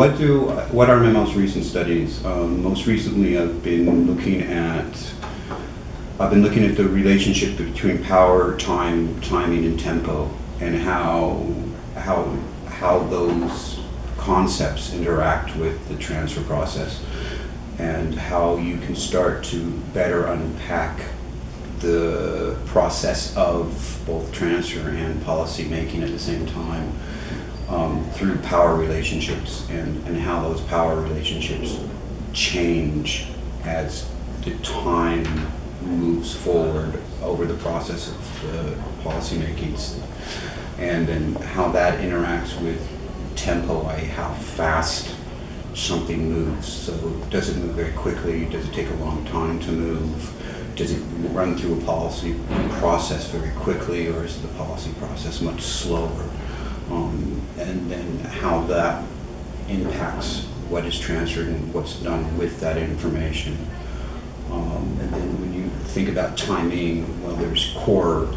what are my most recent studies? Most recently, I've been looking at the relationship between power, timing, and tempo, and how those concepts interact with the transfer process, and how you can start to better unpack the process of both transfer and policy making at the same time, through power relationships, and how those power relationships change as the time moves forward over the process of the policy making, and then how that interacts with tempo, i.e. how fast something moves. So does it move very quickly? Does it take a long time to move? Does it run through a policy process very quickly, or is the policy process much slower? And then how that impacts what is transferred and what's done with that information. And then when you think about timing, well, there's core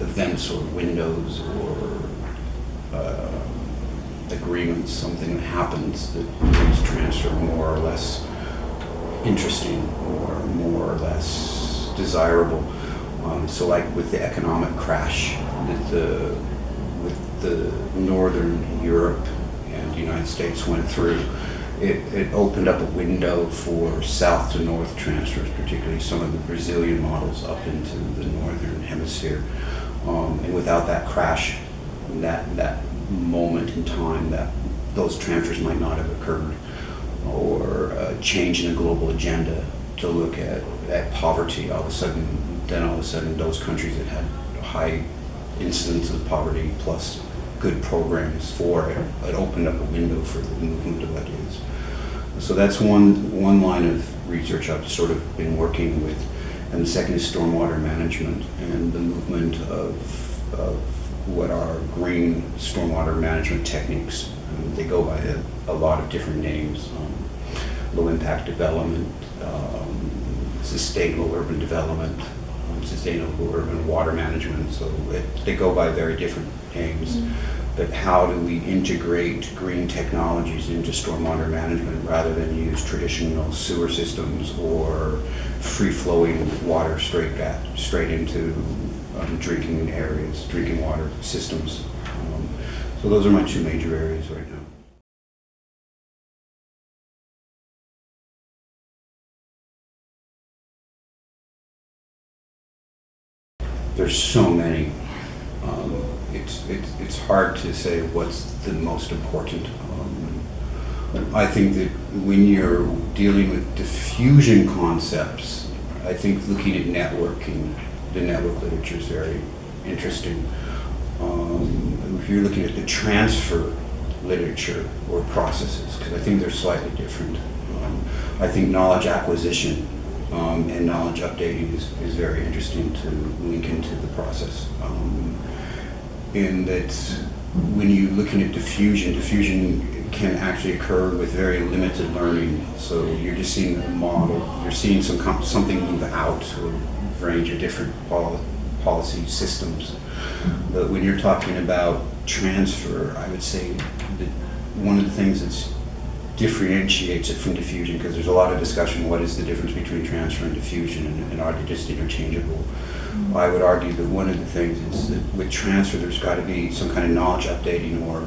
events or windows or agreements, something that happens that makes transfer more or less interesting or more or less desirable. So like with the economic crash with the Northern Europe and the United States went through, it opened up a window for south to north transfers, particularly some of the Brazilian models up into the northern hemisphere. And without that crash, that moment in time, that those transfers might not have occurred, or a change in the global agenda to look at poverty. All of a sudden those countries that had high incidence of poverty plus good programs for it, it opened up a window for the movement of ideas. So that's one line of research I've sort of been working with. And the second is stormwater management and the movement of what are green stormwater management techniques. They go by a lot of different names: low impact development, sustainable urban development, sustainable urban water management. So they go by very different names. But how do we integrate green technologies into stormwater management rather than use traditional sewer systems or free-flowing water straight into drinking areas, drinking water systems? So those are my two major areas right now. There's so many. It's hard to say what's the most important. I think that when you're dealing with diffusion concepts, I think looking at networking, the network literature is very interesting. If you're looking at the transfer literature or processes, because I think they're slightly different. I think knowledge acquisition and knowledge updating is very interesting to link into the process. In that when you're looking at diffusion can actually occur with very limited learning. So you're just seeing a model, you're seeing something move out to a range of different policy systems. But when you're talking about transfer, I would say that one of the things that differentiates it from diffusion, because there's a lot of discussion, what is the difference between transfer and diffusion, and are they just interchangeable? I would argue that one of the things is that with transfer there's got to be some kind of knowledge updating, or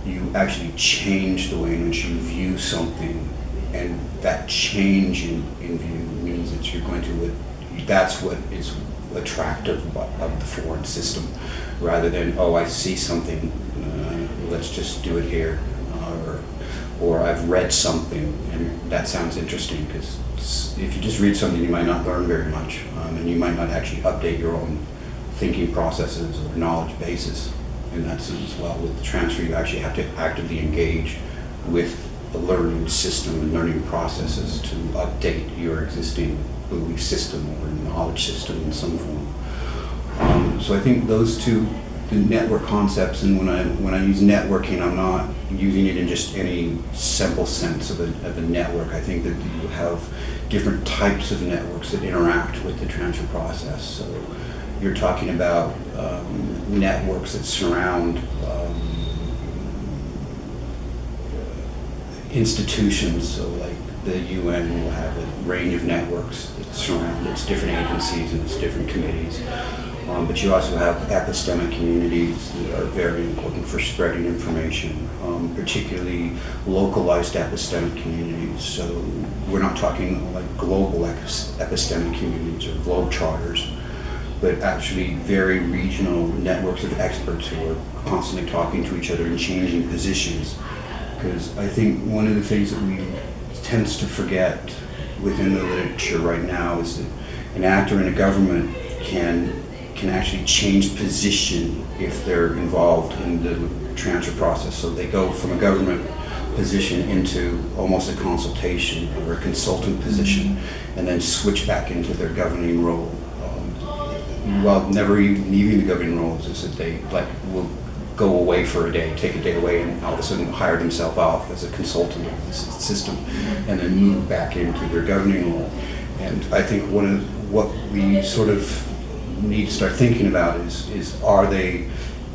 you actually change the way in which you view something, and that change in view means that you're going to, that's what is attractive of the foreign system, rather than, oh, I see something, let's just do it here, or I've read something and that sounds interesting, because if you just read something you might not learn very much, and you might not actually update your own thinking processes or knowledge basis in that sense. Well, with transfer you actually have to actively engage with the learning system and learning processes to update your existing belief system or knowledge system in some form. So I think those two, the network concepts, and when I use networking, I'm not using it in just any simple sense of a network. I think that you have different types of networks that interact with the transfer process. So you're talking about networks that surround institutions, so like the UN will have a range of networks that surround its different agencies and its different committees. But you also have epistemic communities that are very important for spreading information, particularly localized epistemic communities. So we're not talking like global epistemic communities or globe charters, but actually very regional networks of experts who are constantly talking to each other and changing positions. Because I think one of the things that we tends to forget within the literature right now is that an actor in a government can actually change position if they're involved in the transfer process. So they go from a government position into almost a consultation or a consultant position, and then switch back into their governing role. Well, never even leaving the governing roles is that they will go away for a day, take a day away, and all of a sudden hire themselves off as a consultant of the system, and then move back into their governing role. And I think one of what we sort of need to start thinking about is are they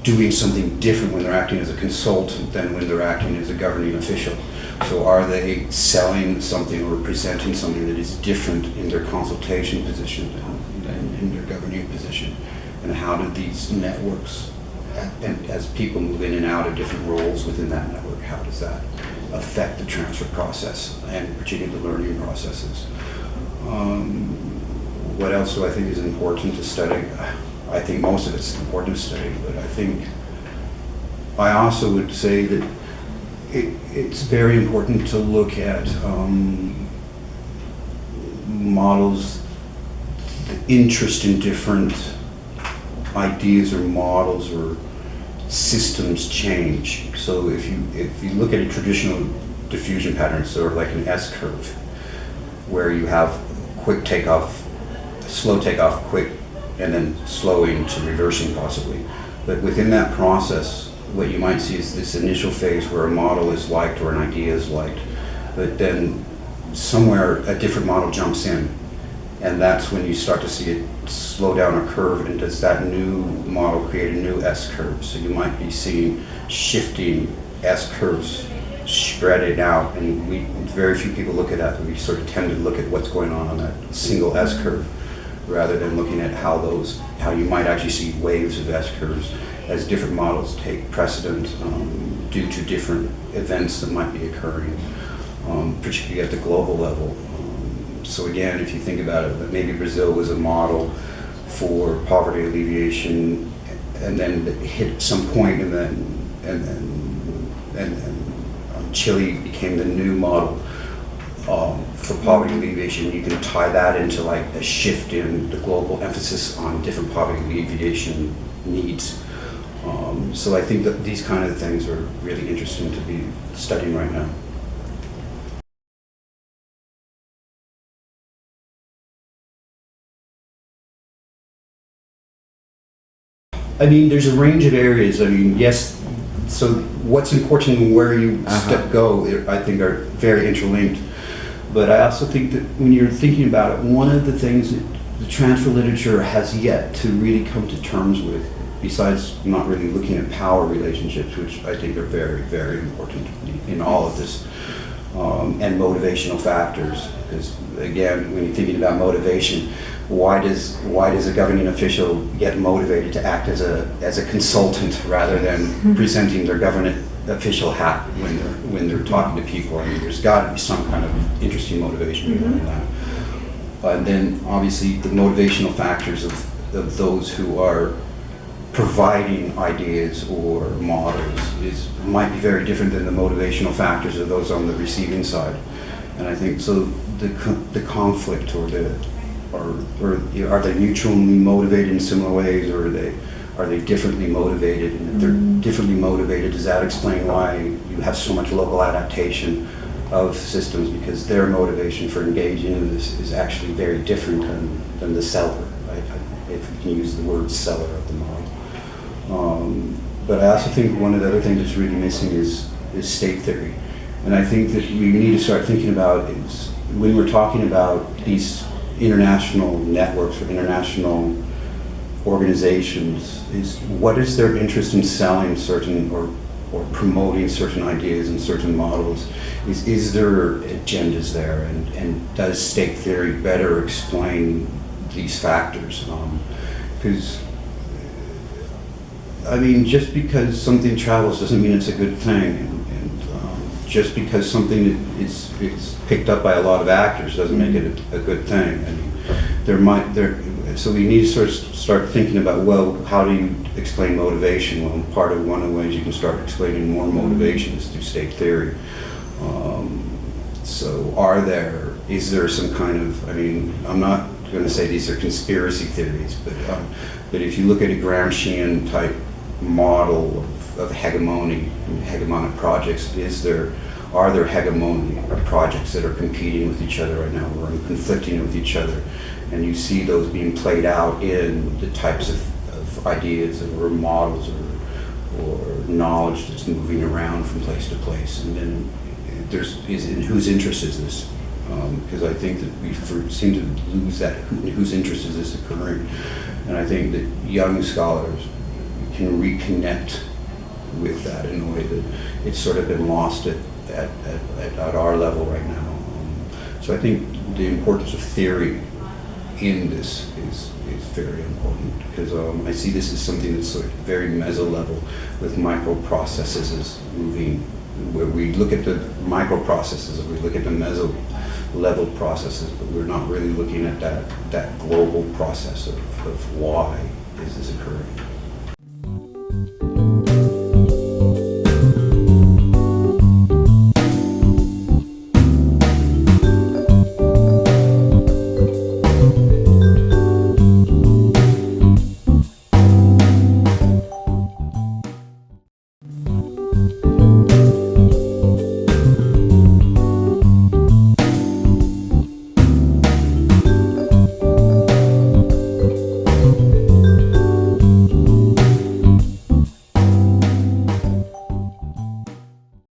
doing something different when they're acting as a consultant than when they're acting as a governing official? So are they selling something or presenting something that is different in their consultation position than in their governing position? And how do these networks, and as people move in and out of different roles within that network, how does that affect the transfer process and particularly the learning processes? What else do I think is important to study? I think most of it's important to study, but I also would say that it's very important to look at models, the interest in different ideas or models or systems change. So if you look at a traditional diffusion pattern, sort of like an S-curve, where you have quick takeoff, slow takeoff, quick, and then slowing to reversing possibly. But within that process, what you might see is this initial phase where a model is liked or an idea is liked, but then somewhere a different model jumps in, and that's when you start to see it slow down a curve, and does that new model create a new S-curve? So you might be seeing shifting S-curves spread out, and very few people look at that. We sort of tend to look at what's going on that single S-curve rather than looking at how you might actually see waves of S-curves as different models take precedent due to different events that might be occurring, particularly at the global level. So again, if you think about it, maybe Brazil was a model for poverty alleviation, and then it hit some point, and then Chile became the new model for poverty alleviation. You can tie that into like a shift in the global emphasis on different poverty alleviation needs. So I think that these kind of things are really interesting to be studying right now. I mean, there's a range of areas. I mean, yes, so what's important and where you go, I think, are very interlinked. But I also think that when you're thinking about it, one of the things that the transfer literature has yet to really come to terms with, besides not really looking at power relationships, which I think are very, very important in all of this, and motivational factors. Because again, when you're thinking about motivation, why does a governing official get motivated to act as a consultant rather than presenting their government official hat when they're talking to people? I mean, there's got to be some kind of interesting motivation behind that. And then obviously the motivational factors of those who are providing ideas or models might be very different than the motivational factors of those on the receiving side. And I think so the conflict or are they mutually motivated in similar ways, or are they differently motivated? And if they're differently motivated, does that explain why you have so much local adaptation of systems, because their motivation for engaging in this is actually very different than the seller, right? If we can use the word seller of the model. But I also think one of the other things that's really missing is state theory. And I think that we need to start thinking about is when we're talking about these international networks or international organizations, is what is their interest in selling certain or or promoting certain ideas and certain models, is there agendas there, and does state theory better explain these factors? Because I mean, just because something travels doesn't mean it's a good thing, and just because something is picked up by a lot of actors doesn't make it a good thing. I mean, so we need to sort of start thinking about, well, how do you explain motivation? Well, one of the ways you can start explaining more motivation is through state theory. So is there some kind of, I mean, I'm not going to say these are conspiracy theories, but if you look at a Gramscian type model of hegemony and hegemonic projects, are there hegemonic projects that are competing with each other right now, or conflicting with each other? And you see those being played out in the types of ideas or models or knowledge that's moving around from place to place. And then in whose interest is this? Because I think that we seem to lose that, in whose interest is this occurring? And I think that young scholars can reconnect with that in a way that it's sort of been lost at our level right now. So I think the importance of theory in this is very important, because I see this as something that's sort of very meso-level, with microprocesses as moving, where we look at the microprocesses and we look at the meso-level processes, but we're not really looking at that global process of why is this occurring.